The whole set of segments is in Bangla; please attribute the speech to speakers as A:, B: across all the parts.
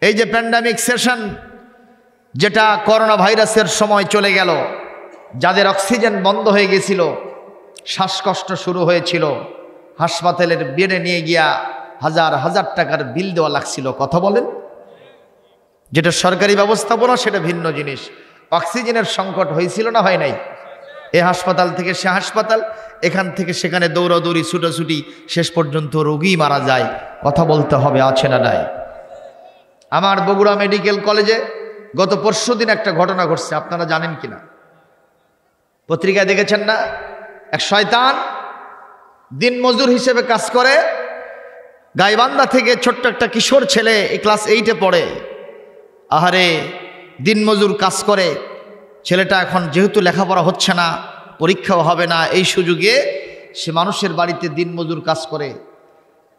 A: এই যে প্যান্ডামিক সেশন, যেটা করোনা ভাইরাসের সময় চলে গেল, যাদের অক্সিজেন বন্ধ হয়ে গেছিল, শ্বাসকষ্ট শুরু হয়েছিল, হাসপাতালের বেডে নিয়ে গিয়া হাজার হাজার টাকার বিল দেওয়া লাগছিল। কথা বলেন, যেটা সরকারি ব্যবস্থাপনা সেটা ভিন্ন জিনিস। অক্সিজেনের সংকট হয়েছিল না হয় নাই? এ হাসপাতাল থেকে সে হাসপাতাল, এখান থেকে সেখানে দৌড়াদৌড়ি, ছুটোছুটি, শেষ পর্যন্ত রোগী মারা যায়। কথা বলতে হবে, আছে না নাই? আমার বগুড়া মেডিকেল কলেজে গত পরশুদিন একটা ঘটনা ঘটছে, আপনারা জানেন কিনা? পত্রিকায় দেখেছেন না? এক শয়তান দিনমজুর হিসেবে কাজ করে, গাইবান্ধা থেকে ছোট্ট একটা কিশোর ছেলে, ক্লাস 8-এ পড়ে। আহারে, দিনমজুর কাজ করে ছেলেটা। এখন যেহেতু লেখাপড়া হচ্ছে না, পরীক্ষাও হবে না, এই সুযোগে সে মানুষের বাড়িতে দিনমজুর কাজ করে,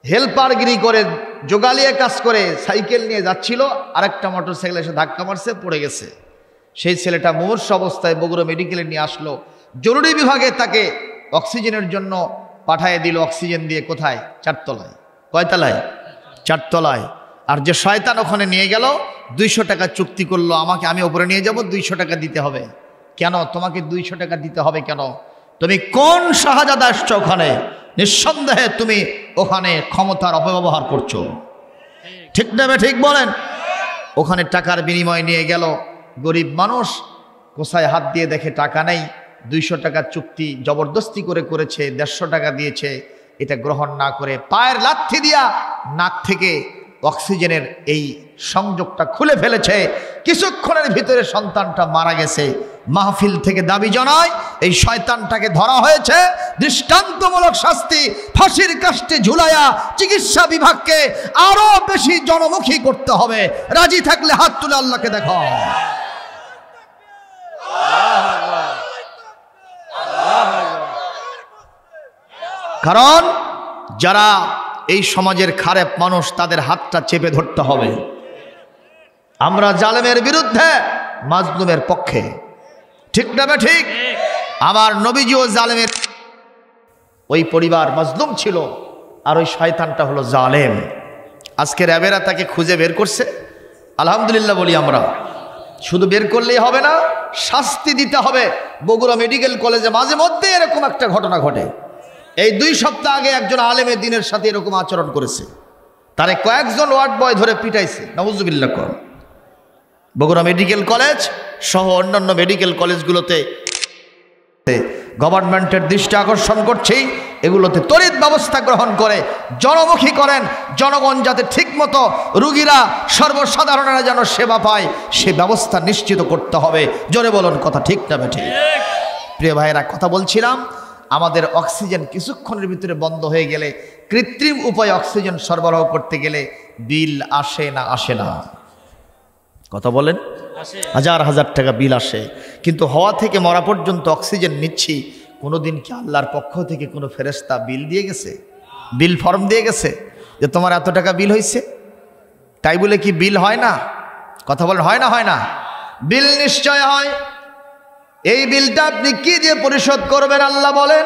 A: হেল্পারগিরি করে, জোগালিয়ে কাজ করে। সাইকেল নিয়ে যাচ্ছিল, আরেকটা মোটরসাইকেল এসে ধাক্কা মারছে, পড়ে গেছে। সেই ছেলেটা মুমূর্ষ অবস্থায় বগুড়া মেডিকেলে নিয়ে আসলো। জরুরি বিভাগে তাকে অক্সিজেনের জন্য পাঠিয়ে দিল। অক্সিজেন দিয়ে কোথায়? 4 তলায়। কয় তলায়? 4 তলায়। আর যে শয়তান ওখানে নিয়ে গেল, 200 টাকা চুক্তি করলো, আমি ওপরে নিয়ে যাব, 200 টাকা দিতে হবে। কেন তোমাকে 200 টাকা দিতে হবে কেন? তুমি কোন শাহজাদা আসছো ওখানে? নিঃসন্দেহে তুমি ওখানে ক্ষমতার অপব্যবহার করছো। ঠিক না? ঠিক বলেন। ওখানে টাকার বিনিময় নিয়ে গেল। গরিব মানুষ কোথায় হাত দিয়ে দেখে টাকা নেই, 200 টাকা চুক্তি জবরদস্তি করে করেছে, 150 টাকা দিয়েছে। এটা গ্রহণ না করে পায়ের লাথি দিয়া নাক থেকে অক্সিজেনের এই সংযোগটা খুলে ফেলেছে। কিছুক্ষণের ভিতরে সন্তানটা মারা গেছে। মাহফিল থেকে দাবি জানায় এই শয়তানটাকে ধরা হয়েছে, দৃষ্টান্তমূলক শাস্তি, ফাঁসির কাস্টে ঝুলাইয়া চিকিৎসা বিভাগকে আরো বেশি জনমুখী করতে হবে। রাজি থাকলে হাত তুলে আল্লাহকে দেখো। কারণ যারা এই সমাজের খারাপ মানুষ, তাদের হাতটা চেপে ধরতে হবে। আমরা জালেমের বিরুদ্ধে, মাজলুমের পক্ষে। ঠিক না? ঠিক। আমার নবীজিও জালেমের, ওই পরিবার মাজলুম ছিল, আর ওই শয়তানটা হলো জালেম। আজকে র্যাবেরা তাকে খুঁজে বের করছে, আলহামদুলিল্লাহ বলি আমরা। শুধু বের করলেই হবে না, শাস্তি দিতে হবে। বগুড়া মেডিকেল কলেজে মাঝে মধ্যে এরকম একটা ঘটনা ঘটে। এই 2 সপ্তাহ আগে একজন আলেমের দিনের সাথে এরকম আচরণ করেছে, তারে কয়েকজন ওয়ার্ড বয় ধরে পিটাইছে। নাউজুবিল্লাহ কর। বগুড়া মেডিকেল কলেজ সহ অন্যান্য মেডিকেল কলেজগুলোতে গভর্নমেন্টের দৃষ্টি আকর্ষণ করছি, এগুলোতে তড়িৎ ব্যবস্থা গ্রহণ করে জনমুখী করেন। জনগণ যাতে ঠিকমতো, রুগীরা, সর্বসাধারণেরা যেন সেবা পায়, সে ব্যবস্থা নিশ্চিত করতে হবে। জোরে বলুন, কথা ঠিক না ঠিক? প্রিয় ভাইয়েরা, কথা বলছিলাম, আমাদের অক্সিজেন কিছুক্ষণের ভিতরে বন্ধ হয়ে গেলে, কৃত্রিম উপায়ে অক্সিজেন সরবরাহ করতে গেলে বিল আসে না? আসে না? কথা বলেন। হাজার হাজার টাকা বিল আসে। কিন্তু হওয়া থেকে মরা পর্যন্ত অক্সিজেন নিচ্ছি, কোনোদিন কি আল্লাহর পক্ষ থেকে কোনো ফেরেশতা বিল দিয়ে গেছে? বিল ফর্ম দিয়ে গেছে যে তোমার এত টাকা বিল হয়েছে? তাই বলে কি বিল হয় না? কথা বলেন, হয় না? হয় না? বিল নিশ্চয় হয়। এই বিলটা আপনি কি দিয়ে পরিশোধ করবেন? আল্লাহ বলেন,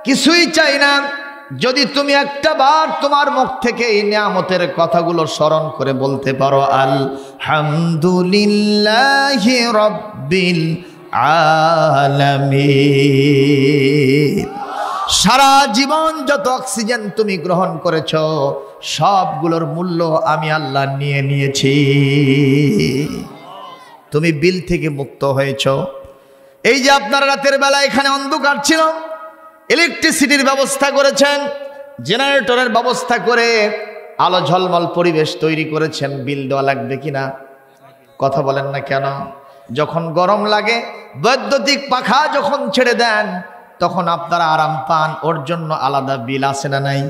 A: কিছুই চাই না, যদি তুমি একটা বার তোমার মুখ থেকে এই নিয়ামতের কথাগুলো স্মরণ করে বলতে পারো, আলহামদুলিল্লাহি রাব্বিল আলামিন। সারা জীবন যত অক্সিজেন তুমি গ্রহণ করেছ, সবগুলোর মূল্য আমি আল্লাহ নিয়ে নিয়েছি। তুমি বিল থেকে মুক্ত হয়েছ। এই যে আপনারা রাতের বেলা এখানে অন্ধকার ছিল, ইলেকট্রিসিটির ব্যবস্থা করেছেন, জেনারেটরের ব্যবস্থা করে আলো ঝলমল পরিবেশ তৈরি করেছেন, বিল দেওয়া লাগবে কিনা? কথা বলেন না কেন? যখন গরম লাগে, বৈদ্যুতিক পাখা যখন ছেড়ে দেন, তখন আপনারা আরাম পান, ওর জন্য আলাদা বিল আছে না নাই?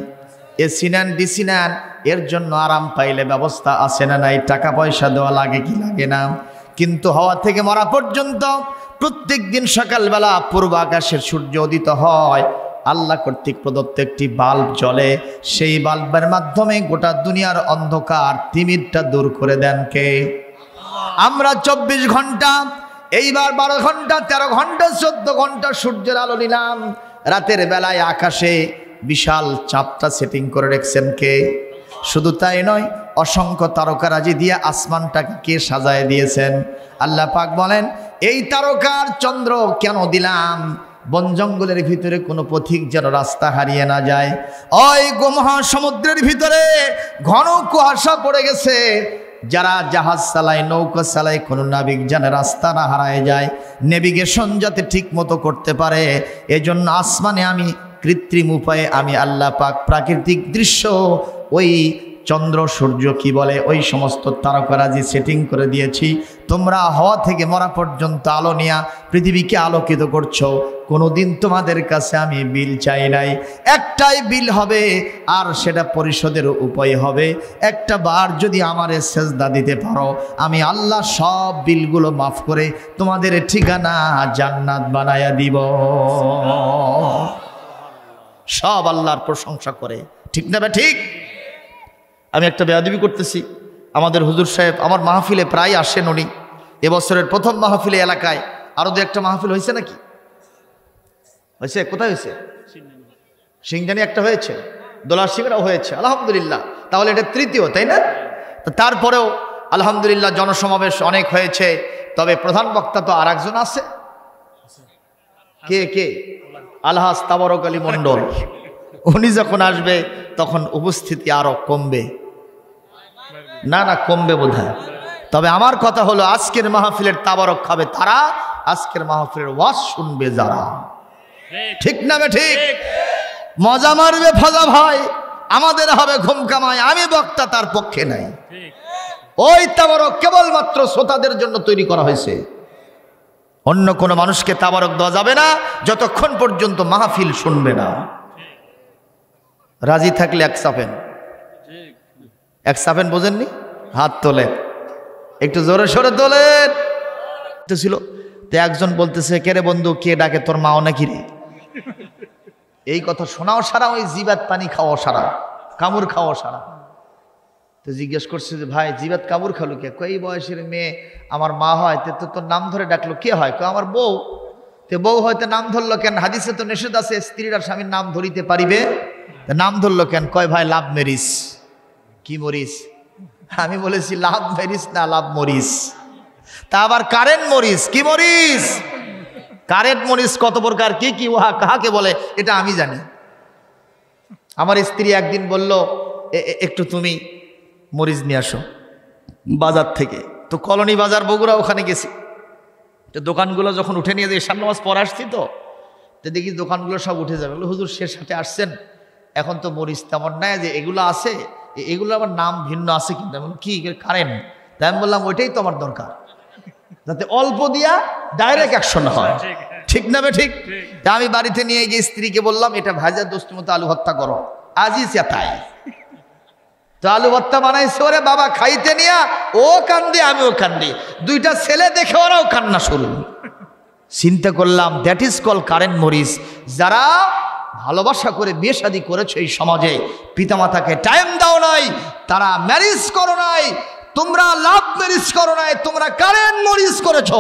A: এসি নেন, ডিসি নেন, এর জন্য আরাম পাইলে ব্যবস্থা আছে না নাই? টাকা পয়সা দেওয়া লাগে কি লাগে না? কিন্তু হওয়া থেকে মরা পর্যন্ত প্রত্যেক দিন সকালবেলা পূর্ব আকাশের সূর্য উদিত হয়, আল্লাহ কর্তৃক প্রদত্ত একটি বাল্ব জ্বলে। সেই বাল্বের মাধ্যমে গোটা দুনিয়ার অন্ধকার তিমিরটা দূর করে দেন কে? আমরা 24 ঘন্টা, এইবার 12 ঘন্টা, 13 ঘন্টা, 14 ঘন্টা সূর্যের আলো নিলাম। রাতের বেলায় আকাশে বিশাল চাঁদটা সেটিং করে রেখেছেন কে? শুধু তাই নয়, অসংখ্য তারকারাজি দিয়ে আসমানটাকে কে সাজায় দিয়েছেন? আল্লাহ পাক বলেন, এই তারকার চন্দ্র কেন দিলাম? বন জঙ্গলের ভিতরে কোনো পথিক যেন রাস্তা হারিয়ে না যায়। ওই মহাসমুদ্রের ভিতরে ঘন কুয়াশা পড়ে গেছে, যারা জাহাজ চালায়, নৌকা চালায়, কোনো নাবিক যেন রাস্তা না হারায় যায়, নেভিগেশন যাতে ঠিক মতো করতে পারে, এজন্য আসমানে আমি কৃত্রিম উপায়ে আমি আল্লাহ পাক প্রাকৃতিক দৃশ্য, ওই চন্দ্র সূর্য কি বলে, ওই সমস্ত তারকারাজি সেটিং করে দিয়েছি। তোমরা হওয়া থেকে মরা পর্যন্ত আলো নিয়া পৃথিবীকে আলোকিত করছো। কোনোদিন তোমাদের কাছে আমি বিল চাই নাই। একটাই বিল হবে, আর সেটা পরিশোধের উপায় হবে। একটা বার যদি আমারে সেজদা দিতে পারো, আমি আল্লাহ সব বিলগুলো মাফ করে তোমাদের ঠিকানা জান্নাত বানায়া দিব। সব আল্লাহর প্রশংসা করে, ঠিক না ভাই? ঠিক। আমি একটা বেয়াদবি করতেছি, আমাদের হুজুর সাহেব আমার মাহফিলে প্রায় আসেন উনি। এবছরের প্রথম মাহফিলে এলাকায় আরো দু একটা মাহফিল হয়েছে নাকি? হয়েছে? কোথায় হয়েছে? সিংজানি একটা হয়েছে, দোলার সিংরাও হয়েছে, আলহামদুলিল্লাহ। তাহলে এটা তৃতীয়, তাই না? তারপরেও আলহামদুলিল্লাহ জনসমাবেশ অনেক হয়েছে। তবে প্রধান বক্তা তো আর একজন আছে। কে কে? আলহাজ তাবারক আলী মন্ডল। উনি যখন আসবে তখন উপস্থিতি আরো কমবে। না না, কমবে বোধহয়। তবে আমার কথা হলো, আজকের মাহফিলের তাবারক খাবে তারা, আজকের মাহফিলের ওয়াজ শুনবে যারা, ঠিক না বে ঠিক? মজা মারবে ফাজা ভাই, আমাদের হবে ঘুম কামায়। আমি বক্তা তার পক্ষে নাই। ওই তাবারক কেবলমাত্র শ্রোতাদের জন্য তৈরি করা হয়েছে। অন্য কোনো মানুষকে তাবারক দেওয়া যাবে না যতক্ষণ পর্যন্ত মাহফিল শুনবে না। রাজি থাকলে এক সাফেন, এক সাফেন, বোঝেননি? হাত তোলে, একটু জোরে সোরে তোলেন। ছিল তো একজন বলতেছে, কে রে বন্ধু, কে ডাকে, তোর মাও নাকি রে? এই কথা শোনাও সারা, ওই জিবাত পানি খাওয়া সারা, কামড় খাওয়া সারা। তো জিজ্ঞেস করছে যে ভাই জিবাত কামড় খালো কে? কই বয়সের মেয়ে আমার মা হয়, তো তোর নাম ধরে ডাকলো কে হয়? কই আমার বউ। তে বউ হয়তো নাম ধরলো কেন? হাদিসে তো নিষেধ আছে স্ত্রীরা স্বামীর নাম ধরিতে পারিবে, নাম ধরলো কেন? কয় ভাই লাভ মেরিস। কি মরিস? আমি বলেছি লাভ মেরিস না, লাভ মরিস। তা আবার কারেন্ট মরিস। কি মরিস? কারেন্ট মরিস কত প্রকার, কি কি উহা কাহাকে বলে এটা আমি জানি। আমার স্ত্রী একদিন বলল, একটু তুমি মরিচ নিয়ে আসো বাজার থেকে। তো কলোনি বাজার বগুড়া, ওখানে গেছি। তো দোকানগুলো যখন উঠে নিয়ে যাই, সামনে মাস পরে আসছি, তো দেখি দোকানগুলো সব উঠে যাবে। হুজুর শেষ সাথে আসছেন, এখন তো মরিচ তেমন নাই, যে এগুলো আছে এগুলো আবার নাম ভিন্ন আছে কিন্তু। আমি কি কারেন্ট? তাই আমি বললাম ওইটাই তো আমার দরকার, যাতে অল্প দিয়া ডাইরেক্ট অ্যাকশন হয়, ঠিক না বে ঠিক? তা আমি বাড়িতে নিয়ে গিয়ে স্ত্রীকে বললাম, এটা ভাজা দোস্ত মতো আলু ভর্তা করো, আজই চেতায়। তো আলু ভর্তা বানাইছে, ওরে বাবা খাইতে নিয়া ও কান্দে আমিও কান্দি, দুইটা ছেলে দেখে ওরাও কান্না শুরু। চিন্তা করলাম, দ্যাট ইজ কল কারেন্ট মরিচ। যারা ভালোবাসা করে বিয়ে শাদী করেছো এই সমাজে, পিতামাতাকে টাইম দাও নাই, তারা ম্যারেজ করো নাই, তোমরা লাভ ম্যারেজ করো নাই, তোমরা কারেন্ট মরিচ করেছো।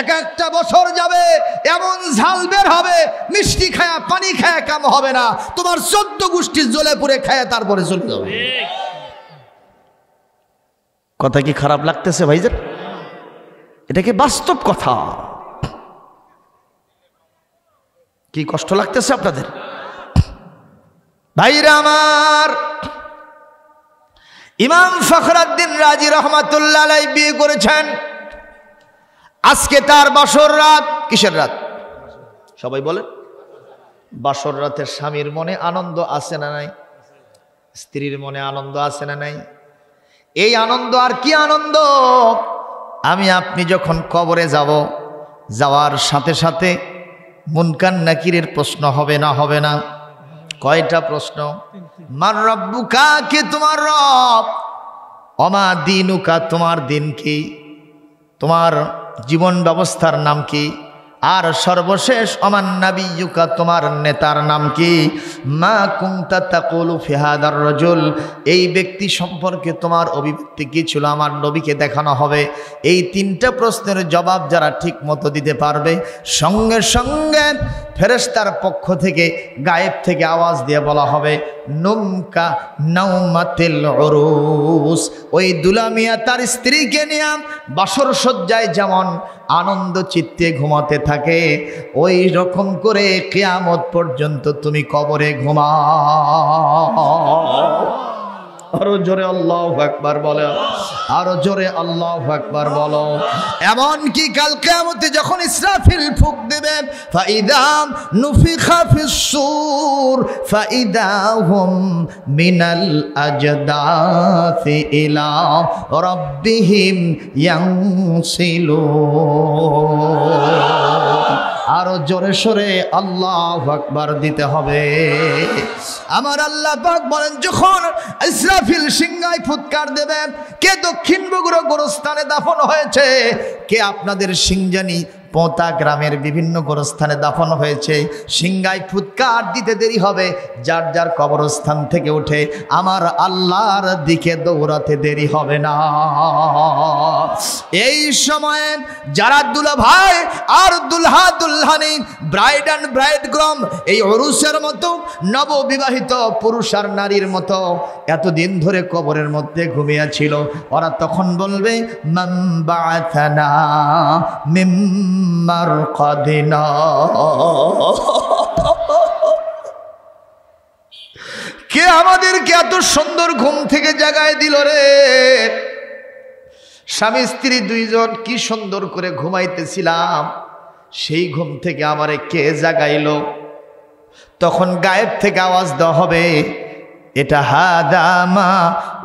A: এক একটা বছর যাবে, এমন ঝাল বের হবে, মিষ্টি খায়া পানি খায়া কাম হবে না, তোমার 14 গোষ্ঠী জ্বলে পুড়ে খায়া তারপরে চলে যাবে। কথা কি খারাপ লাগতেছে ভাইজান? এটাকে বাস্তব কথা। কি কষ্ট লাগতেছে আপনাদের ভাইরা আমার? ইমাম ফখরুদ্দিন রাজি রহমাতুল্লাহ আলাইহি বিয়ে করেছেন। আজকে তার বাসর রাত। কিসের রাত? সবাই বলেন। বাসর রাতের স্বামীর মনে আনন্দ আছে না নাই? স্ত্রীর মনে আনন্দ আছে না নাই? এই আনন্দ আর কি আনন্দ? আমি আপনি যখন কবরে যাব, যাওয়ার সাথে সাথে মুনকার নাকিরের প্রশ্ন হবে না হবে না? কয়টা প্রশ্ন? মান রব্বুকা, কে তোমার রব? অমা দিনুকা, তোমার দিন কি? তোমার জীবন ব্যবস্থার নাম কি? আর সর্বশেষ ওমান নাবিয়্যুকা, তোমার নেতার নাম কি? মা কুনতা তাকুলু ফি হাদার রাজুল, এই ব্যক্তি সম্পর্কে তোমার অভিব্যক্তি কি ছিল আমার নবীকে দেখানো হবে। এই তিনটা প্রশ্নের জবাব যারা ঠিক মতো দিতে পারবে, সঙ্গে সঙ্গে ফেরেশতার পক্ষ থেকে গায়েব থেকে আওয়াজ দিয়ে বলা হবে নুমকা নাউমাতিল উরুস। ওই দুলামিয়া তার স্ত্রীকে নিয়ে বাসর সজ্জায় যেমন আনন্দ চিত্তে ঘুমাতে থাকে, ওই রকম করে কিয়ামত পর্যন্ত তুমি কবরে ঘুমাও। আরো জোরে আল্লাহু আকবার বলো, আরো জোরে আল্লাহু আকবার বলো। এমন কি কাল কিয়ামতে যখন ইসরাফিল ফুঁক দেবে, ফাইদা নুফিখা ফিস সূর ফাইদা হুম মিনাল আজদাসি ইলা রাব্বিহিম ইয়ানসিলুন। আরো জোরে সোরে আল্লাহু আকবার দিতে হবে। আমার আল্লাহ পাক বলেন, যখন ইসরাফিল সিংহায় ফুৎকার দেবে, কে দক্ষিণ বগুড়া গোরস্থানে দাফন হয়েছে, কে আপনাদের সিংজানি পোতা গ্রামের বিভিন্ন গোরস্থানে দাফন হয়েছে, সিংহায় ফুৎকার দিতে দেরি হবে, যার যার কবরস্থান থেকে উঠে আমার আল্লাহর দিকে দৌড়াতে দেরি হবে না। এই সময়ে যারা দুলা ভাই আর দুলহা দুলহানি, ব্রাইড অ্যান্ড ব্রাইডগ্রাম, এই উরুসের মতো নববিবাহিত পুরুষ আর নারীর মতো এতদিন ধরে কবরের মধ্যে ঘুমিয়েছিল, ওরা তখন বলবে মান বা'আথানা মিন মারকাদিনা। কে আমাদেরকে এত সুন্দর ঘুম থেকে জাগায় দিল রে? স্বামী স্ত্রী দুইজন কি সুন্দর করে ঘুমাইতেছিলাম, সেই ঘুম থেকে আমারে কে জাগাইলো? তখন গায়েব থেকে আওয়াজ দেওয়া হবে, এটা হাদা মা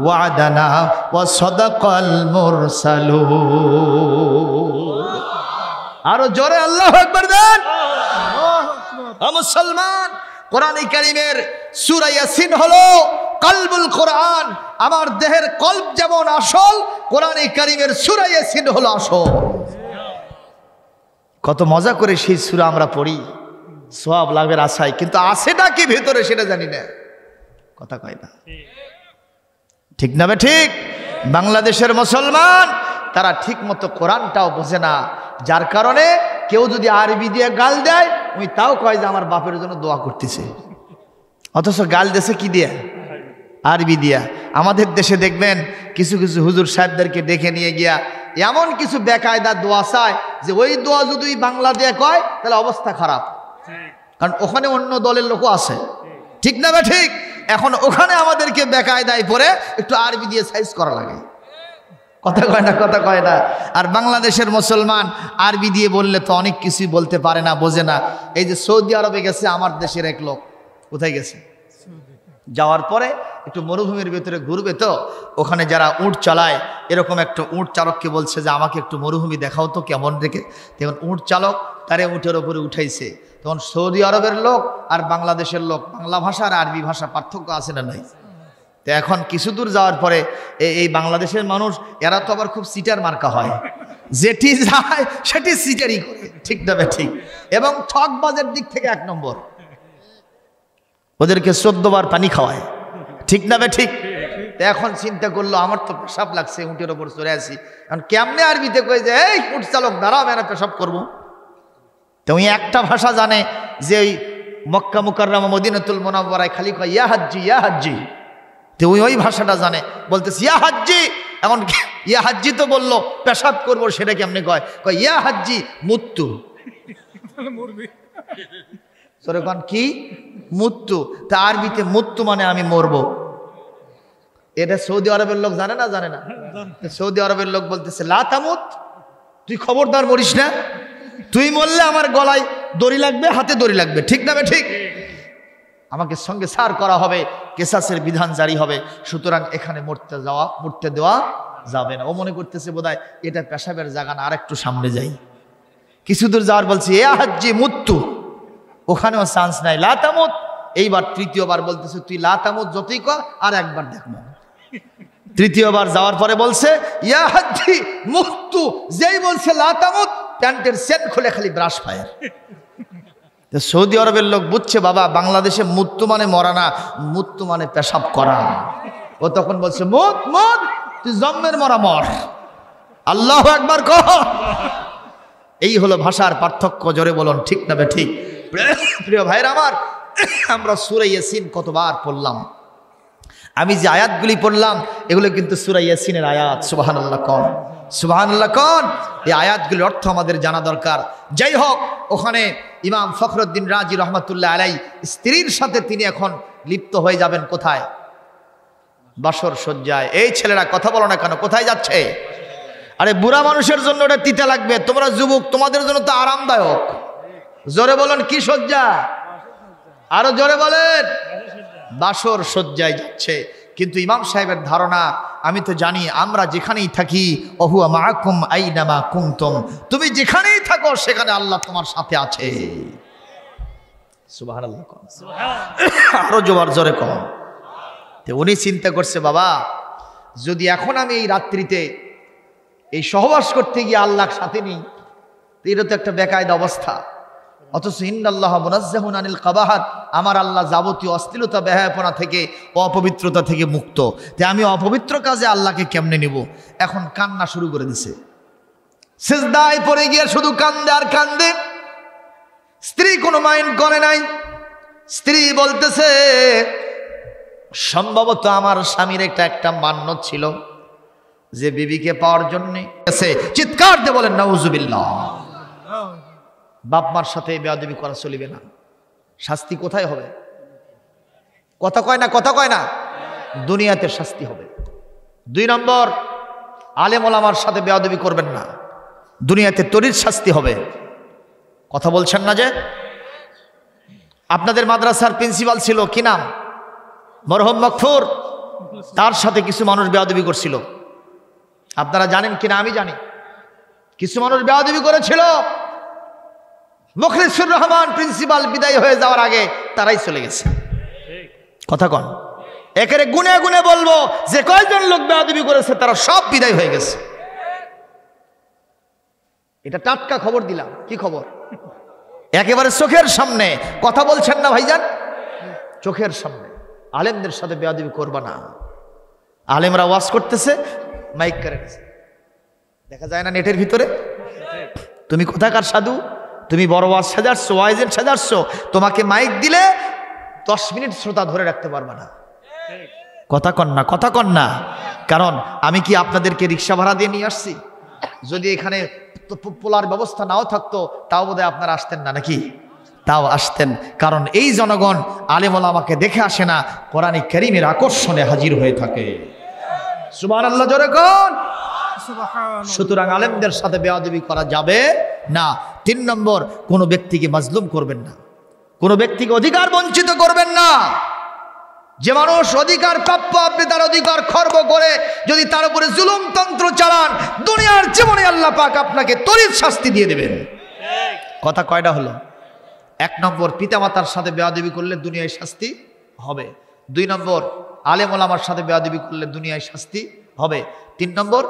A: ওয়াদানা ওয়া সাদাকাল মুরসালুন। আরো জোরে আল্লাহু আকবার দেন। মুসলমান, কোরআনে কারীমের সূরা ইয়াসিন হলো কলবুল কোরআন। আমার দেহের কলব যেমন আসল, কোরআনে কারীমের সূরা ইয়াসিন হলো আসল। কত মজা করে সেই সূরা আমরা পড়ি সওয়াব লাভের আশায়, কিন্তু আছেটা কি ভেতরে সেটা জানি না। কথা কয় না, ঠিক না? ঠিক। বাংলাদেশের মুসলমান তারা ঠিক মতো কোরআনটাও বোঝে না, যার কারণে কেউ যদি আরবি দিয়ে গাল দেয়, ওই তাও কয় যে আমার বাপের জন্য দোয়া করতেছে, অথচ গাল দেশে কি দিয়ে? আরবি দিয়া। আমাদের দেশে দেখবেন কিছু কিছু হুজুর সাহেবদেরকে ডেকে নিয়ে গিয়া এমন কিছু বেকায়দা দোয়া চায় যে ওই দোয়া যদি বাংলা দিয়ে কয় তাহলে অবস্থা খারাপ, কারণ ওখানে অন্য দলের লোকও আছে, ঠিক না? ঠিক। এখন ওখানে আমাদেরকে বেকায়দায় পড়ে একটু আরবি দিয়ে সাইজ করা লাগে। কথা কয় না, কথা কয় না। আর বাংলাদেশের মুসলমান আরবি দিয়ে বললে তো অনেক কিছুই বলতে পারে না, বোঝে না। এই যে সৌদি আরবে গেছে আমার দেশের এক লোক, কোথায় গেছে, যাওয়ার পরে একটু মরুভূমির ভিতরে ঘুরবে, তো ওখানে যারা উট চালায়, এরকম একটা উট চালককে বলছে যে আমাকে একটু মরুভূমি দেখাও তো কেমন রেখে। তখন উট চালক তারে উটের ওপরে উঠাইছে। তখন সৌদি আরবের লোক আর বাংলাদেশের লোক, বাংলা ভাষা আর আরবি ভাষা পার্থক্য আছে না নাই? তো এখন কিছু দূর যাওয়ার পরে এই বাংলাদেশের মানুষ এরা তো আবার খুব সিটার মার্কা হয়, যেটি যায় সেটি সিটারই করে, ঠিক না? ঠিক। এবং ঠকবাজের দিক থেকে এক নম্বর, ওদেরকে 14 বার পানি খাওয়ায়, ঠিক না? ঠিক। এখন চিন্তা করলো আমার তো পেশাব লাগছে, উটের ওপর চলে আসি, এখন কেমনে আরবিতে কয়ে যে এই উট চালক দাঁড়াও, আমি পেশাব করবো। তো ওই একটা ভাষা জানে যে ওই মক্কা মুকাররমা মদিনাতুল মুনাওয়ারায় খালি কয় ইয়া হাজ্জি ইয়া হাজ্জি, তো ওই ভাষাটা জানে, বলতেছে ইয়া হাজ্জি। এখন ইয়া হাজ্জি তো বললো, পেশাব করবো সেটা কেমনে কয়? কয় ইয়া হাজ্জি মুত্তু। কি মুত্তু? তা আরবিতে মুত্তু মানে আমি মরবো। এটা সৌদি আরবের লোক জানে না? জানে না। সৌদি আরবের লোক বলতেছে লা তামুত, তুই খবরদার মরিস না, তুই মরলে আমার গলায় দড়ি লাগবে, হাতে দড়ি লাগবে, ঠিক না? ঠিক। আমাকে সঙ্গে সার করা হবে, কেসাসের বিধান জারি হবে, সুতরাং এখানে মরতে দেওয়া যাবে না। ও মনে করতেছে বোধহয় এটা পেশাবের জায়গা না, আর একটু সামনে যাই। কিছু দূর যাওয়ার বলছে এ হাজ্জি মুত্তু, ওখানেও চান্স নাই, লা তামুত। এইবার তৃতীয়বার বলতেছে তুই লা তামুত যতই কর, আর একবার দেখবো। তৃতীয়বার যাওয়ার পরে বলছে ইয়া হাজ্জি মুত্তু, যেই বলছে লা তামুত, প্যান্টের সেট খুলে খালি ব্রাশ ফায়ার। সৌদি আরবের লোক বুঝছে বাবা বাংলাদেশে মৃত্যু মানে মরা না, মৃত্যু মানে পেশাব করা। ও তখন বলছে মুত মুত, তুই জন্মের মরা মর। আল্লাহু আকবার কহ। এই হলো ভাষার পার্থক্য। জোরে বলুন ঠিক না ঠিক? প্রিয় ভাইরা আমার, আমরা সূরা ইয়াসিন কতবার পড়লাম। আমি যে আয়াতগুলি পড়লাম এগুলো কিন্তু সূরা ইয়াসিনের আয়াত। সুবহানাল্লাহ কোন, সুবহানাল্লাহ কোন। এই আয়াতগুলির অর্থ আমাদের জানা দরকার। যাই হোক, ওখানে ইমাম ফখরুদ্দিন রাজি রহমাতুল্লাহ আলাই স্ত্রীর সাথে তিনি এখন লিপ্ত হয়ে যাবেন কোথায়? বাসর সজ্জায়। এই ছেলেরা কথা বলো না কেন? কোথায় যাচ্ছে? আরে বুড়া মানুষের জন্য ওটা তিতা লাগবে, তোমরা যুবক তোমাদের জন্য তো আরামদায়ক। জোরে বলেন কি সজ্জা? আরো জোরে বলেন। বাসর সজ্জায় যাচ্ছে। কিন্তু ইমাম সাহেবের ধারণা, আমি তো জানি আমরা যেখানেই থাকি ওহুয়া মাআকুম আইনামা কুনতুম, তুমি যেখানেই থাকো সেখানে আল্লাহ তোমার সাথে আছে। সুবহানাল্লাহ। আরো জোর জোরে কম। তো উনি চিন্তা করছে বাবা যদি এখন আমি এই রাত্রিতে এই সহবাস করতে গিয়ে আল্লাহর সাথে নিই, এটা তো একটা বেকায়দা অবস্থা। অথচ ইন্নাল্লাহ মুনাজ্জাহুন আনিল কাবাহাত, আমার আল্লাহ যাবতীয় অশ্লীলতা বেহায়াপনা থেকে অপবিত্রতা থেকে মুক্ত। তাই আমি অপবিত্র কাজে আল্লাহকে কেমনে নিব? এখন কান্না শুরু করে দিছে, সিজদায় পড়ে গিয়ে শুধু কান্দে আর কান্দে। স্ত্রী কোনো মাইন্ড করে নাই। স্ত্রী বলতেছে সম্ভবত আমার স্বামীর একটা মান্যত ছিল যে বিবিকে পাওয়ার জন্য। চিৎকার দিয়ে বলেন নাউজুবিল্লাহ। বাপ মার সাথে বেয়াদবি করা চলিবে না। শাস্তি কোথায় হবে? কথা কয় না, কথা কয় না। দুনিয়াতে শাস্তি হবে। 2 নম্বর, আলেম ওলামার সাথে বেয়াদবি করবেন না, দুনিয়াতে তরির শাস্তি হবে। কথা বলছেন না যে? আপনাদের মাদ্রাসার প্রিন্সিপাল ছিল কি নাম? মরহুম মকফুর। তার সাথে কিছু মানুষ বেয়াদবি করছিল। আপনারা জানেন কিনা আমি জানি। কিছু মানুষ বেয়াদবি করেছিল। মুখলিসুর রহমান প্রিন্সিপাল বিদায় হয়ে যাওয়ার আগে তারাই চলে গেছে। কথা কন। একেবারে গুনে গুনে বলবো যে কয়জন লোক বেয়াদবি করেছে তারা সব বিদায় হয়ে গেছে। এটা টাটকা খবর দিলাম। কি খবর? একেবারে চোখের সামনে। কথা বলছেন না ভাইজান? চোখের সামনে। আলেমদের সাথে বেয়াদবি করবা না। আলেমরা ওয়াজ করতেছে, মাইক করে দেখা যায় না নেটের ভিতরে। তুমি কোথাকার সাধু? তুমি বড় ওয়াজ সাজাচ্ছ, ওয়াইজের সাজাচ্ছ, তোমাকে মাইক দিলে 10 মিনিট শ্রোতা ধরে রাখতে পারবা না। কথা কন না, কথা কন না। কারণ আমি কি আপনাদেরকে রিক্সা ভাড়া দিয়ে নিয়ে আসছি? যদি এখানে পোলার ব্যবস্থা নাও থাকতো তাও বোধহয় আপনারা আসতেন না, নাকি? তাও আসতেন। কারণ এই জনগণ আলেম ওলামাকে দেখে আসে না, কোরআনে কারীমের আকর্ষণে হাজির হয়ে থাকে। সুবহানাল্লাহ জোরে কোন। সুতরাং আলেমদের সাথে বেয়াদবি করা যাবে না। 3 নম্বর, কোনো ব্যক্তিকে মাজলুম করবেন না, কোনো ব্যক্তিকে অধিকার বঞ্চিত করবেন না। যে মানুষ অধিকার প্রাপ্য আপনি তার অধিকার খর্ব করে যদি তার উপরে জুলুম তন্ত্র চালান, দুনিয়ার জীবনে আল্লাহ পাক আপনাকে তরিত শাস্তি দিয়ে দেবেন। কথা কয়টা হলো? 1 নম্বর, পিতামাতার সাথে বেয়াদবি করলে দুনিয়ায় শাস্তি হবে। 2 নম্বর, আলেম ওলামার সাথে বেয়াদবি করলে দুনিয়ায় শাস্তি হবে। 3 নম্বর,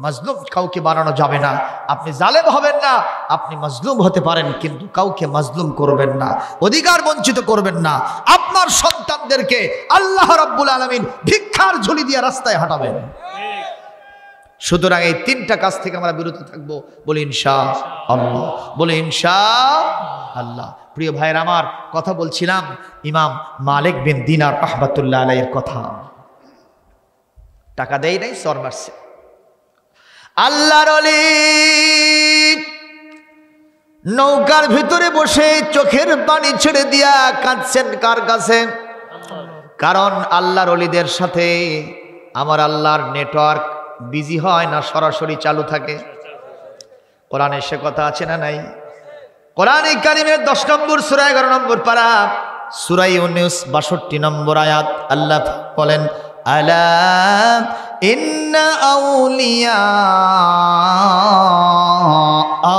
A: মাজলুম কাউকে বানানো যাবে না। আপনি জালেম হবেন না, আপনি মাজলুম হতে পারেন কিন্তু কাউকে মাজলুম করবেন না, অধিকার বঞ্চিত করবেন না। আপনার সন্তানদেরকে আল্লাহ রাব্বুল আলামিন ভিক্ষার ঝুলি দিয়ে রাস্তায় হাঁটাবেন। সুতরাং এই 3টা কাজ থেকে আমরা বিরত থাকবো। বলি ইনশাআল্লাহ, বলি ইনশাআল্লাহ। প্রিয় ভাইয়ের আমার, কথা বলছিলাম ইমাম মালিক বিন দিনার রাহমাতুল্লাহ আলাইহির কথা। টাকা দেয় নাই, চর মারছে। আল্লাহর ওলি নৌকার ভিতরে বসে চোখের পানি ছেড়ে দিয়া কাঁদছেন কার কাছে? কারণ আল্লাহর ওলিদের সাথে আমার আল্লাহর নেটওয়ার্ক বিজি হয় না, সরাসরি চালু থাকে। কোরআনে সে কথা আছে না নাই? কোরআনে কারীমের 10 নম্বর সূরা 11 নম্বর পারা সূরা ইউনূস 62 নম্বর আয়াত আল্লাহ বলেন, আলা ইন্না আউলিয়া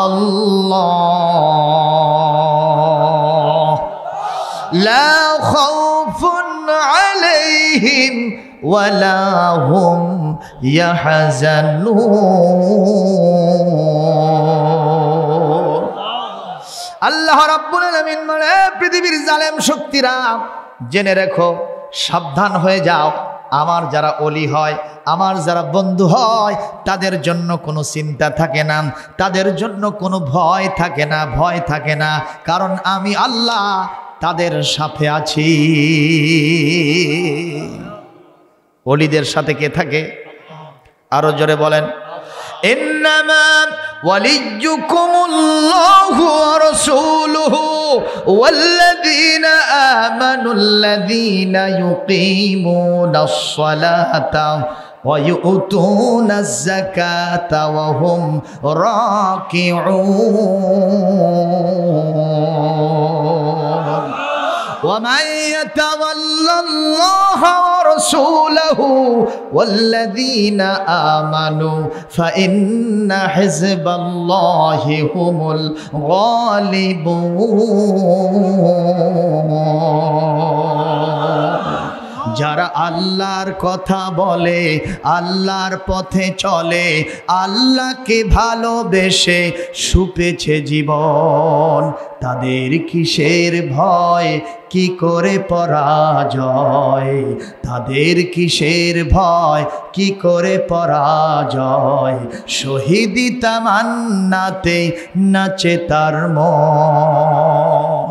A: আল্লাহ লা খাউফুন আলাইহিম ওয়ালা হুম ইয়াহজানুন। আল্লাহ রাব্বুল আলামিন বলে, পৃথিবীর জালেম শক্তিরা জেনে রেখো, সাবধান হয়ে যাও। আমার যারা ওলি হয়, আমার যারা বন্ধু হয়, তাদের জন্য কোনো চিন্তা থাকে না, তাদের জন্য কোনো ভয় থাকে না, ভয় থাকে না, কারণ আমি আল্লাহ তাদের সাথে আছি। ওলিদের সাথে কে থাকে? আরো জোরে বলেন, ইন্নামা ওয়ালিয়্যুকুমুল্লাহু ওয়া রাসূলুহু ওয়াল্লাযীনা আমানুল্লাযীনা ইউকিমুনাস সালাতা ওয়া ইউতুনাজ যাকাতা ওয়া হুম রাকিউন। ومن يتولى الله ورسوله والذين آمنوا فإن حزب الله هم الغالبون। যারা আল্লাহর কথা বলে, আল্লাহর পথে চলে, আল্লাহকে ভালোবেসে সুপেছে জীবন, তাদের কিসের ভয়, কি করে পরাজয়, তাদের কিসের ভয়, কি করে পরাজয়, শহীদি তামান্নাতে নাচে তার মন।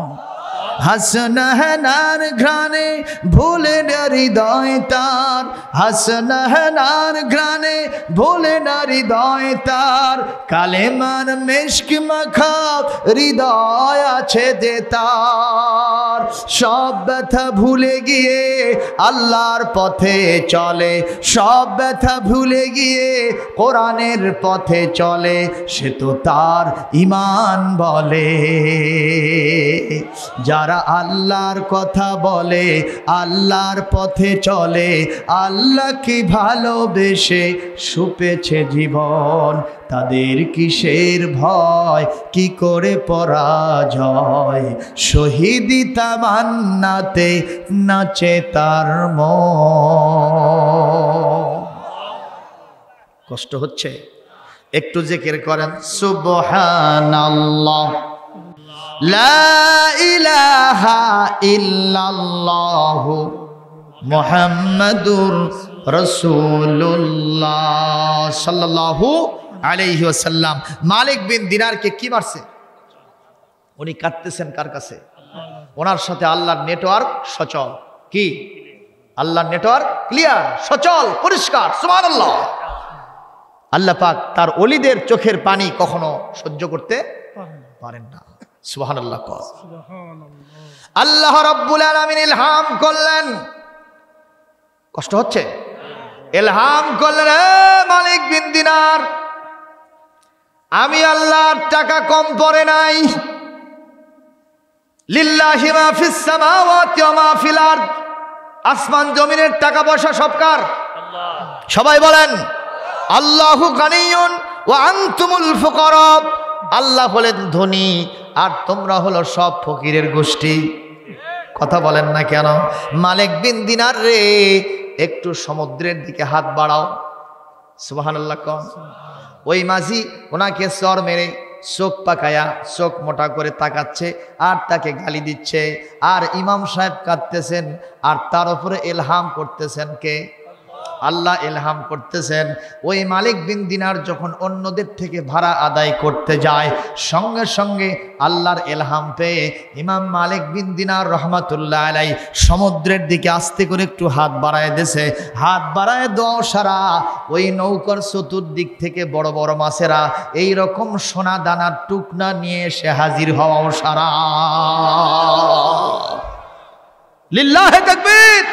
A: হাসনাহনার ঘ্রাণে ভুলে না হৃদয় তার, হাসনাহনার ঘ্রাণে ভুলে না হৃদয় তার, কালেমার মেশক মাখা হৃদয় আছে যে তার। সব ব্যথা ভুলে গিয়ে আল্লাহর পথে চলে, সব ব্যথা ভুলে গিয়ে কোরআনের পথে চলে, সে তো তার ঈমান বলে। যারা আল্লাহর কথা বলে, আল্লাহর পথে চলে, আল্লাহকে ভালোবেসে সুপেছে জীবন, তাদের কিসের ভয়, কি করে পরাজয়, শহীদি তামান্নাতে নাচে তার মন। কষ্ট হচ্ছে? একটু জিকির করেন, সুবহানাল্লাহ, লা ইলাহা ইল্লাল্লাহু মুহাম্মাদুর রাসূলুল্লাহ সাল্লাল্লাহু আলাইহি ওয়াসাল্লাম। মালিক বিন দিনারকে কি মারছে? উনি কাঁদতেছেন কার কাছে? ওনার সাথে আল্লাহর নেটওয়ার্ক সচল। কি? আল্লাহর নেটওয়ার্ক ক্লিয়ার, সচল, পরিষ্কার। সুবহানাল্লাহ। আল্লাহ পাক তার ওলিদের চোখের পানি কখনো সহ্য করতে পারেন না। সুবহানাল্লাহ। আল্লাহ রাব্বুল আলামিন ইলহাম করলেন। কষ্ট হচ্ছে? ইলহাম করলেন, মালিক বিন দিনার, আমি আল্লাহর টাকা কম পড়ে নাই। লিল্লাহি মা ফিস সামাওয়াতি ওয়া মা ফিল আরদ, আসমান জমিনের টাকা পয়সা সব কার? আল্লাহ। সবাই বলেন, আল্লাহু গানিয়ুন ওয়া আনতুমুল ফুকারা। আল্লাহ হলেন ধনী আর তোমরা হলো সব ফকিরের গোষ্ঠী। কথা বলেন না কেন? মালিক বিন দিনার রে, একটু সমুদ্রের দিকে হাত বাড়াও। সুবহানাল্লাহ কোন? ওই মাঝি ওনাকে চর মেরে চোখ পাকায়া চোখ মোটা করে তাকাচ্ছে আর তাকে গালি দিচ্ছে, আর ইমাম সাহেব কাঁদতেছেন, আর তার উপরে ইলহাম করতেছেন কে? আল্লাহ ইলহাম করতেছেন। ওই মালিক বিন দিনার যখন অন্যদের থেকে ভাড়া আদায় করতে যায়, সঙ্গে সঙ্গে আল্লাহর ইলহাম পেয়ে ইমাম মালিক বিন দিনার রহমাতুল্লাহ আলাইহি সমুদ্রের দিকে আস্তে করে একটু হাত বাড়ায় দিয়েছে। হাত বাড়ায় দেওয়া সারা ওই নৌকার চতুর্দিক থেকে বড় বড় মাছেরা এই রকম সোনা দানার টুকনা নিয়ে এসে হাজির হওয়াও সারা। লিল্লাহি তাকবীর।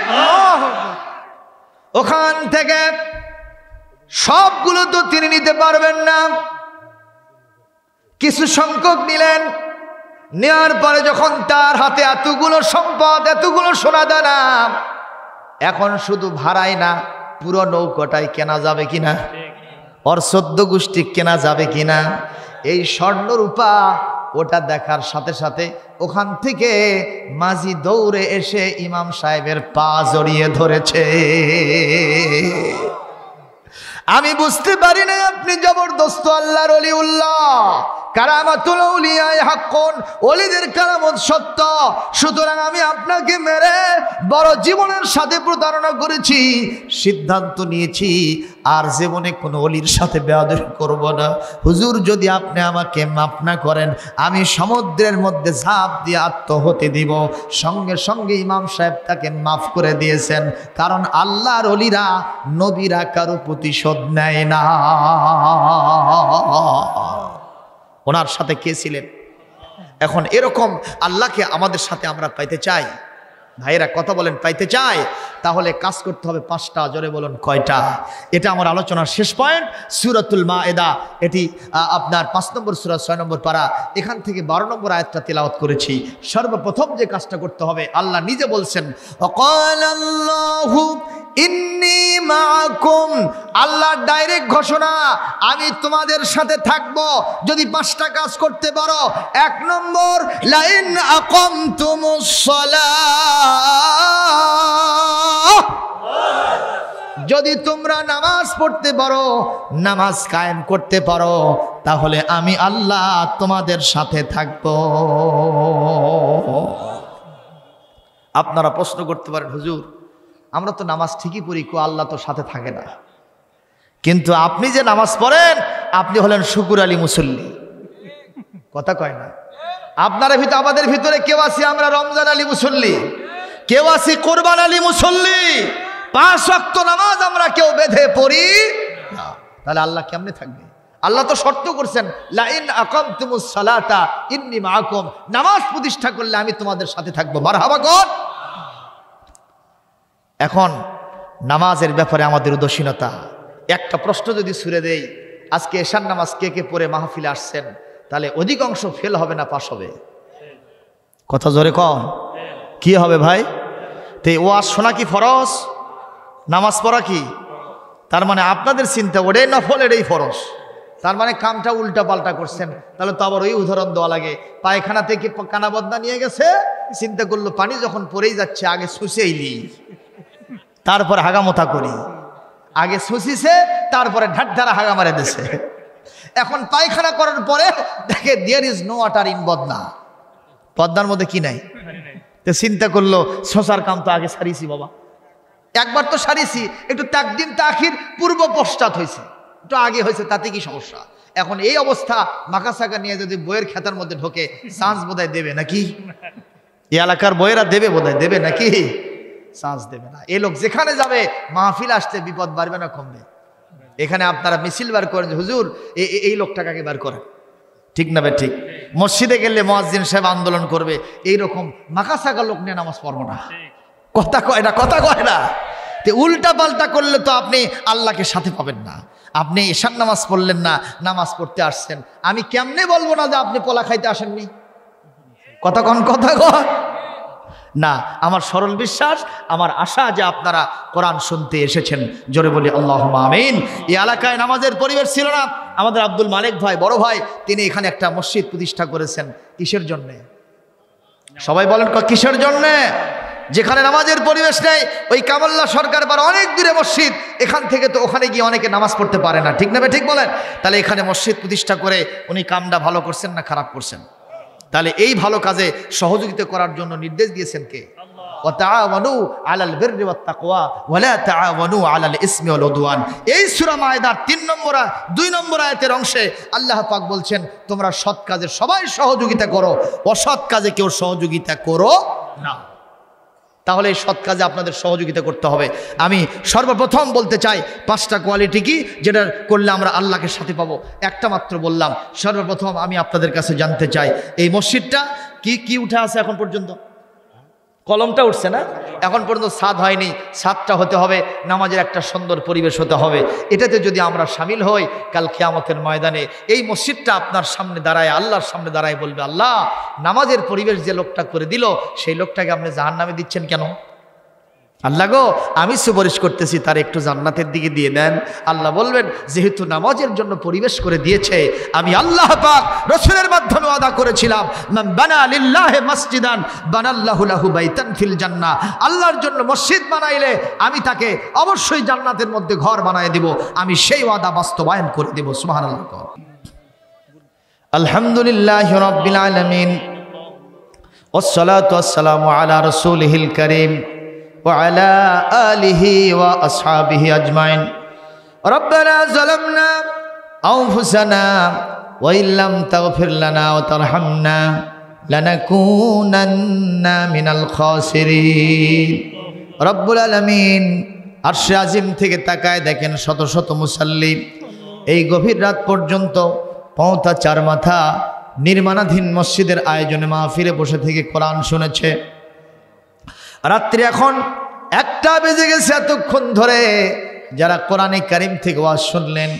A: ওখান থেকে সবগুলো তো তিনি নিতে পারবেন না, কিছু সংখ্যক নিলেন। নেওয়ার পরে যখন তার হাতে এতগুলো সম্পদ, এতগুলো সোনা দানা, এখন শুধু ভাড়াই না, পুরো নৌকাটাই কেনা যাবে কিনা, ওর 14 গোষ্ঠী কেনা যাবে কিনা, এই স্বর্ণ রূপা ওটা দেখার সাথে সাথে ওখান থেকে মাঝি দৌড়ে এসে ইমাম সাহেবের পা জড়িয়ে ধরেছে। আমি বুঝতে পারি না আপনি জবরদস্ত আল্লাহর ওলিউল্লাহ, কারামাতুল আউলিয়ায়ে হাক্কুন, ওলিদের কারামত সত্য। সুতরাং আমি আপনাকে মেরে বড় জীবনের সাথে প্রতারণা করেছি, সিদ্ধান্ত নিয়েছি আর জীবনে কোনো ওলির সাথে বেয়াদবি করব না। হুজুর যদি আপনি আমাকে মাফ না করেন, আমি সমুদ্রের মধ্যে ঝাঁপ দিয়ে আত্মহতি দিব। সঙ্গে সঙ্গে ইমাম সাহেব তাকে মাফ করে দিয়েছেন, কারণ আল্লাহর ওলিরা নবীরা কারো প্রতিশোধ নেয় না। ওনার সাথে কে ছিলেন? এখন এরকম আল্লাহকে আমাদের সাথে আমরা পাইতে চাই? ভাইয়েরা কথা বলেন, পাইতে চাই? তাহলে কাজ করতে হবে 5টা। জোরে বলুন কয়টা? এটা আমার আলোচনার শেষ পয়েন্ট। সূরাতুল মায়েদা, এটি আপনার 5 নম্বর সূরা 6 নম্বর পারা, এখান থেকে 12 নম্বর আয়াতটা তিলাওয়াত করেছি। সর্বপ্রথম যে কাজটা করতে হবে, আল্লাহ নিজে বলছেন ওয়াকালাল্লাহু ইন্নী মাআকুম, আল্লাহ ডাইরেক্ট ঘোষণা, আমি তোমাদের সাথে থাকবো যদি 5টা কাজ করতে পারো। 1 নম্বর, লাইন আকামতুমুস সালাহ, যদি তোমরা নামাজ পড়তে পারো, নামাজ কায়েম করতে পারো, তাহলে আমি আল্লাহ তোমাদের সাথে থাকবো। আপনারা প্রশ্ন করতে পারেন, হুজুর আমরা তো নামাজ ঠিকই পড়ি, আল্লাহ তো সাথে থাকে না। কিন্তু আপনি যে নামাজ পড়েন, আপনি হলেন শুকুর আলী মুসল্লি। কথা কয় না? আপনারা ভিতরে, আমাদের ভিতরে কেউ আছি আমরা রমজান আলী মুসল্লি, কেউ আছি কোরবান আলী মুসল্লি। 5 ওয়াক্ত নামাজ আমরা কেউ বেঁধে পড়ি না, তাহলে আল্লাহ কেমনে থাকবে? আল্লাহ তো শর্ত করছেন, লাইন আকামতুমুস সালাতা ইন্নী মাআকুম, নামাজ প্রতিষ্ঠা করলে আমি তোমাদের সাথে থাকবো। মারহাবা কর। এখন নামাজের ব্যাপারে আমাদের উদাসীনতা। একটা প্রশ্ন যদি ছুড়ে দেই, আজকে এশার নামাজ কে কে পড়ে মাহফিলে আসছেন, তাহলে অধিকাংশ ফেল হবে না পাস হবে? কথা জোরে কম, কি হবে ভাই? তো ওয়াজ শোনা কি ফরজ? নামাজ পড়া কি? তার মানে আপনাদের চিন্তা ওটাই নফল, এটাই ফরজ। তার মানে কামটা উল্টা পাল্টা করছেন। তাহলে তো আবার ওই উদাহরণ দেওয়া লাগে, পায়খানা থেকে কানা বদনা নিয়ে গেছে, চিন্তা করলো পানি যখন পড়েই যাচ্ছে আগে শুষেই নি, তারপরে হাগামোথা করি। আগে শুষিছে, তারপরে ঢাড্ডারা হাগা মারে দিছে। এখন পায়খানা করার পরে দেখে there is no water in বদনা, পদ্মার মধ্যে কি নাই। তো চিন্তা করলো শশার কাম তো আগে সারিছি বাবা, একবার তো সারিছি, একটু তাকদিম তাখির পূর্ব পশ্চাৎ হয়েছে, একটু আগে হয়েছে, তাতে কি সমস্যা? এখন এই অবস্থা মাখা সাকা নিয়ে যদি বইয়ের খেতার মধ্যে ঢোকে, চান্স বোধহয় দেবে নাকি? এই এলাকার বইয়েরা দেবে বোধহয়, দেবে নাকি? চান্স দেবে না। এই লোক যেখানে যাবে মাহফিল আসতে বিপদ বাড়বে না কমবে? এখানে আপনারা মিছিল বার করেন, হুজুর এই লোকটাকে বার করেন, ঠিক না? ঠিক। মসজিদে গেলে মুয়াজ্জিন সাহেব আন্দোলন করবে, এইরকম মাখা সাকা লোক নিয়ে নামাজ পড়বো না। কথা কয় না, কথা কয় না। তো উল্টা পাল্টা করলে তো আপনি আল্লাহকে সাথে পাবেন না। আপনি এশার নামাজ পড়লেন না, নামাজ পড়তে আসছেন, আমি কেমনে বলবো না যে আপনি পোলা খাইতে আসেননি? কথা কন, কথা কন না। আমার সরল বিশ্বাস, আমার আশা যে আপনারা কোরআন শুনতে এসেছেন। জোরে বলি আল্লাহুম্মা আমিন। এই এলাকায় নামাজের পরিবেশ ছিল না। আমাদের আব্দুল মালিক ভাই, বড় ভাই, তিনি এখানে একটা মসজিদ প্রতিষ্ঠা করেছেন। কিসের জন্যে? সবাই বলেন কিসের জন্যে? যেখানে নামাজের পরিবেশ নেই, ওই কামাল্লা সরকার পার অনেক দূরে মসজিদ, এখান থেকে তো ওখানে গিয়ে অনেকে নামাজ পড়তে পারে না, ঠিক না? ঠিক বলেন। তাহলে এখানে মসজিদ প্রতিষ্ঠা করে উনি কামটা ভালো করছেন না খারাপ করছেন? তাহলে এই ভালো কাজে সহযোগিতা করার জন্য নির্দেশ দিয়েছেন কে? ওয়াতাআওয়ানু আলাল বিররি ওয়াত তাকওয়া ওয়া লা তাআওয়ানু আলাল ইসমি ওয়াল উদওয়ান। এই সূরা মায়েদার 2 নম্বর আয়াতের অংশে আল্লাহ পাক বলছেন, তোমরা সৎ কাজে সবাই সহযোগিতা করো, অসৎ কাজে কেউ সহযোগিতা করো না। তাহলে এই সৎ কাজে আপনাদের সহযোগিতা করতে হবে। আমি সর্বপ্রথম বলতে চাই 5টা কোয়ালিটি কি, যেটা করলে আমরা আল্লাহকে সাথে পাবো। একটা মাত্র বললাম। সর্বপ্রথম আমি আপনাদের কাছে জানতে চাই, এই মসজিদটা কি উঠে আছে এখন পর্যন্ত? কলমটা উঠছে না, এখন পর্যন্ত ছাদ হয়নি। ছাদটা হতে হবে, নামাজের একটা সুন্দর পরিবেশ হতে হবে। এটাতে যদি আমরা শামিল হই, কাল কিয়ামতের ময়দানে এই মসজিদটা আপনার সামনে দাঁড়ায়, আল্লাহর সামনে দাঁড়ায় বলবে, আল্লাহ নামাজের পরিবেশ যে লোকটা করে দিল, সেই লোকটাকে আপনি জাহান্নামে দিচ্ছেন কেন? আল্লাহ গো আমি সুপারিশ করতেছি তার একটু জান্নাতের দিকে দিয়ে দেন। আল্লাহ বলবেন যেহেতু নামাজের জন্য পরিবেশ করে দিয়েছে, আমি আল্লাহ পাক রাসূলের মাধ্যমে ওয়াদা করেছিলাম, মান বানা লিল্লাহি মাসজিদান বানাল্লাহু লাহু বাইতান ফিল জান্নাহ, আল্লাহর জন্য মসজিদ বানাইলে আমি তাকে অবশ্যই জান্নাতের মধ্যে ঘর বানায় দিব। আমি সেই ওয়াদা বাস্তবায়ন করে দেব। সুবহানাল্লাহ। আলহামদুলিল্লাহি রাব্বিল আলামিন ওয়াসসালাতু ওয়াসসালামু আলা রাসূলিহিল কারীম وعلى آله وأصحابه أجمعين ربنا ظلمنا أنفسنا وإن لم تغفر لنا وترحمنا لنكونن من الخاسرين رب العالمين আরশে আজিম থেকে তাকায় দেখেন শত শত মুসাল্লি এই গভীর রাত পর্যন্ত পৌঁতা চার মাথা নির্মাণাধীন মসজিদের আয়োজনে মাহফিলে বসে থেকে কোরআন শুনেছে। রাত্রি এখন 1টা বেজে গেছে। এতক্ষণ ধরে যারা কোরআনে কারিম থেকে ওয়াজ শুনলেন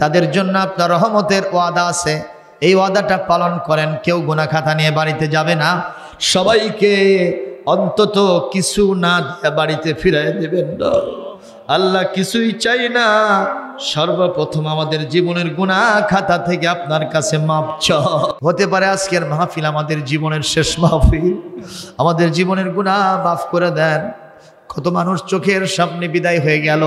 A: তাদের জন্য আপনার রহমতের ওয়াদা আছে। এই ওয়াদাটা পালন করেন। কেউ গুনাহ খাতা নিয়ে বাড়িতে যাবে না, সবাইকে অন্তত কিছু না দিয়ে বাড়িতে ফিরিয়ে দেবেন না। আল্লাহ কিছুই চাই না, সর্বপ্রথম আমাদের জীবনের গুনাহ খাতা থেকে আপনার কাছে মাপ চাই। হতে পারে আজকের মাহফিল আমাদের জীবনের শেষ মাহফিল, আমাদের জীবনের গুনাহ মাফ করে দেন। কত মানুষ চোখের সামনে বিদায় হয়ে গেল,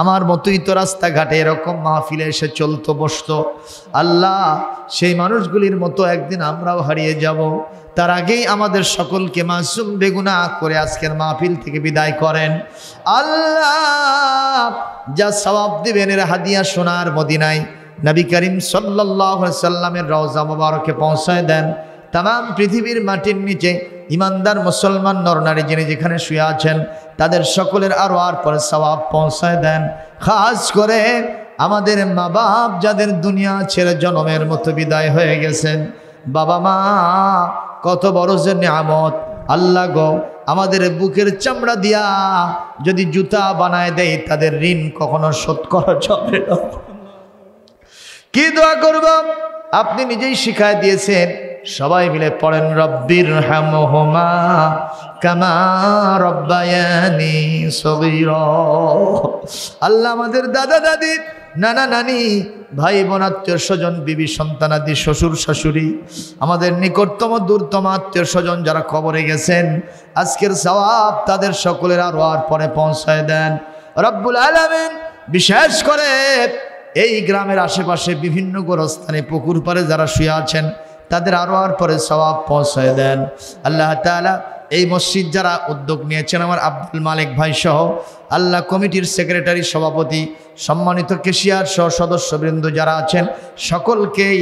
A: আমার মতোই তো রাস্তাঘাটে এরকম মাহফিলে এসে চলতো বসতো। আল্লাহ সেই মানুষগুলির মতো একদিন আমরাও হারিয়ে যাব। তার আগেই আমাদের সকলকে মাসুম বেগুনাহ করে আজকের মাহফিল থেকে বিদায় করেন। আল্লাহ যা সওয়াব দিবেন এর হাদিয়া সোনার মদিনায় নবী করিম সাল্লাল্লাহু আলাইহি সাল্লামের রওজা মুবারকে পৌঁছায় দেন। তাম পৃথিবীর মাটির নিচে ইমানদার মুসলমান নরনারী যিনি যেখানে শুয়ে আছেন তাদের সকলের আরো আর পরে সওয়াব পৌঁছায় দেন। খাস করে আমাদের মা বাপ যাদের দুনিয়া ছেড়ে জনমের মতো বিদায় হয়ে গেছেন, বাবা মা কত বড় যে নিয়ামত। আল্লাহ গো আমাদের বুকের চামড়া দিয়া যদি জুতা বানায় দেয় তাদের ঋণ কখনো শোধ করা যাবে না। কি দোয়া করব আপনি নিজেই শিখায় দিয়েছেন। সবাই মিলে পড়েন রব্বির হামহুমা কামা রব্বায়ানি সগীরা। আল্লাহ আমাদের দাদা দাদি, নানা নানি, ভাই বোন, আত্মীয় স্বজন, বিবি সন্তানাদি, শ্বশুর শাশুড়ি, আমাদের নিকটতম দূরতম আত্মীয় স্বজন যারা কবরে গেছেন আজকের সওয়াব তাদের সকলের আরো আর পরে পৌঁছায় দেন রব্বুল আলামিন। বিশেষ করে এই গ্রামের আশেপাশে বিভিন্ন গোরস্থানে পুকুর পাড়ে যারা শুয়ে আছেন তাদের আরো আর পরে সওয়াব পৌঁছায় দেন। আল্লাহ তাআলা এই মসজিদ যারা উদ্যোগ নিয়েছেন আমার আব্দুল মালিক ভাই সহ আল্লাহ কমিটির সেক্রেটারি, সভাপতি, সম্মানিত কেশিয়ার সহ সদস্যবৃন্দ যারা আছেন সকলকেই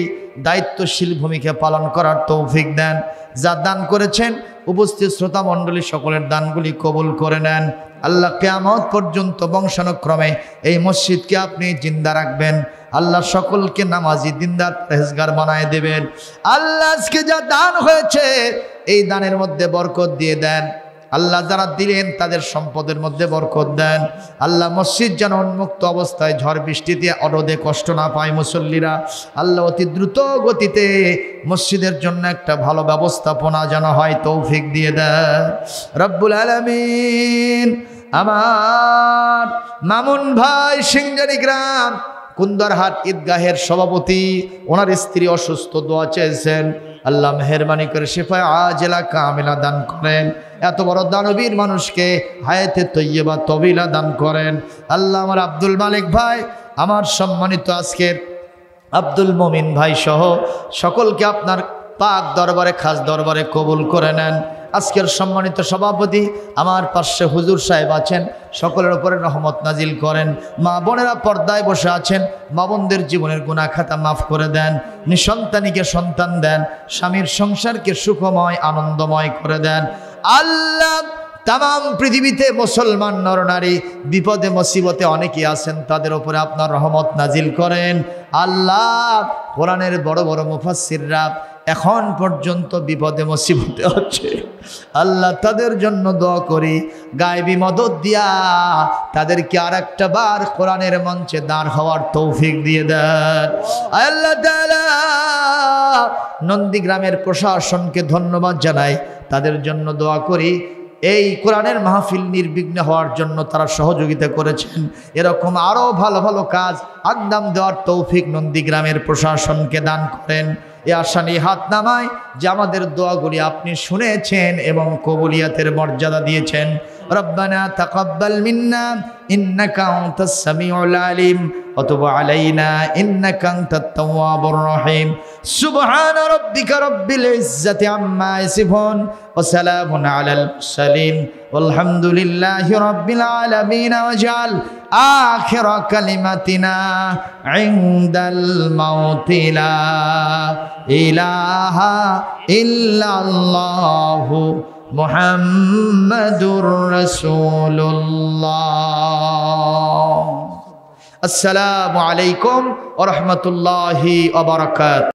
A: দায়িত্বশীল ভূমিকা পালন করার তৌফিক দেন। যা দান করেছেন উপস্থিত শ্রোতা মণ্ডলী সকলের দানগুলি কবুল করে নেন। আল্লাহ কিয়ামত পর্যন্ত বংশানুক্রমে এই মসজিদকে আপনি জিন্দা রাখবেন। আল্লাহ সকলকে নামাজি, দিনদার, পরহেজগার বানায় দেবেন। আল্লাহ আজকে যা দান হয়েছে এই দানের মধ্যে বরকত দিয়ে দেন। আল্লাহ যারা দিলেন তাদের সম্পদের মধ্যে বরকত দেন। আল্লাহ মসজিদ যেন উন্মুক্ত অবস্থায় ঝড় বৃষ্টিতে অরোধে কষ্ট না পায় মুসল্লিরা। আল্লাহ অতি দ্রুত গতিতে মসজিদের জন্য একটা ভালো ব্যবস্থাপনা যেন হয় তৌফিক দিয়ে দেন রব্বুল আলামিন। আমার মামুন ভাই সিংজারি গ্রাম কুন্দরহাট ঈদগাহের সভাপতি, ওনার স্ত্রী অসুস্থ, দোয়া চেয়েছেন। আল্লাহ মেহেরবানি করে শিফায়ে আজেলা কামিলা দান করেন। এত বড় দানবীর মানুষকে হায়াতে তৈয়বা তবিলা দান করেন। আল্লাহ আমার আব্দুল মালিক ভাই, আমার সম্মানিত আজকের আব্দুল মমিন ভাই সহ সকলকে আপনার পাক দরবারে, খাস দরবারে কবুল করে নেন। আজকের সম্মানিত সভাপতি আমার পাশে হুজুর সাহেব আছেন, সকলের উপরে রহমত নাজিল করেন। মা বোনেরা পর্দায় বসে আছেন, মা বোনদের জীবনের গুনাহ খাতা মাফ করে দেন। নিঃসন্তানীকে সন্তান দেন, স্বামীর সংসারকে সুখময় আনন্দময় করে দেন। আল্লাহ তাম পৃথিবীতে মুসলমান নরনারী বিপদে মুসিবতে অনেকেই আছেন, তাদের উপরে আপনার রহমত নাজিল করেন। আল্লাহ কোরআনের বড় বড় মুফাসসিররা এখন পর্যন্ত বিপদে মুসিবতে আছে, আল্লাহ তাদের জন্য দোয়া করি গায়েবী মদদ দিয়া তাদেরকে আর একটা বার কোরআনের মঞ্চে দাঁড় হওয়ার তৌফিক দিয়ে দেন। আল্লাহ তাআলা নন্দীগ্রামের প্রশাসনকে ধন্যবাদ জানাই, তাদের জন্য দোয়া করি এই কোরআনের মাহফিল নির্বিঘ্ন হওয়ার জন্য তারা সহযোগিতা করেছেন। এরকম আরও ভালো ভালো কাজ আঞ্জাম দেওয়ার তৌফিক নন্দীগ্রামের প্রশাসনকে দান করেন। এ আশা নিয়ে হাত নামায় যে আমাদের দোয়াগুলি আপনি শুনেছেন এবং কবুলিয়াতের মর্যাদা দিয়েছেন। রব্বানা তাকাব্বাল মিন্না ইন্নাকা আনতাস সামিউল আলিম ওয়া তুব আলাইনা ইন্নাকা আনতাত তাওয়াবুর রহিম। সুবহান রাব্বিকা রাব্বিল ইজ্জাতি আম্মা ইয়াসিফুন ওয়া সালামুন আলাল মুরসালিন ওয়ালহামদুলিল্লাহি রাব্বিল আলামিন। ওয়াজআল আখির কালিমাতিনা ইনদাল মাউতি লা ইলাহা ইল্লাল্লাহু মুহাম্মাদুর রাসূলুল্লাহ। আসসালামু আলাইকুম ওয়া রাহমাতুল্লাহি ওয়া বারাকাতুহু।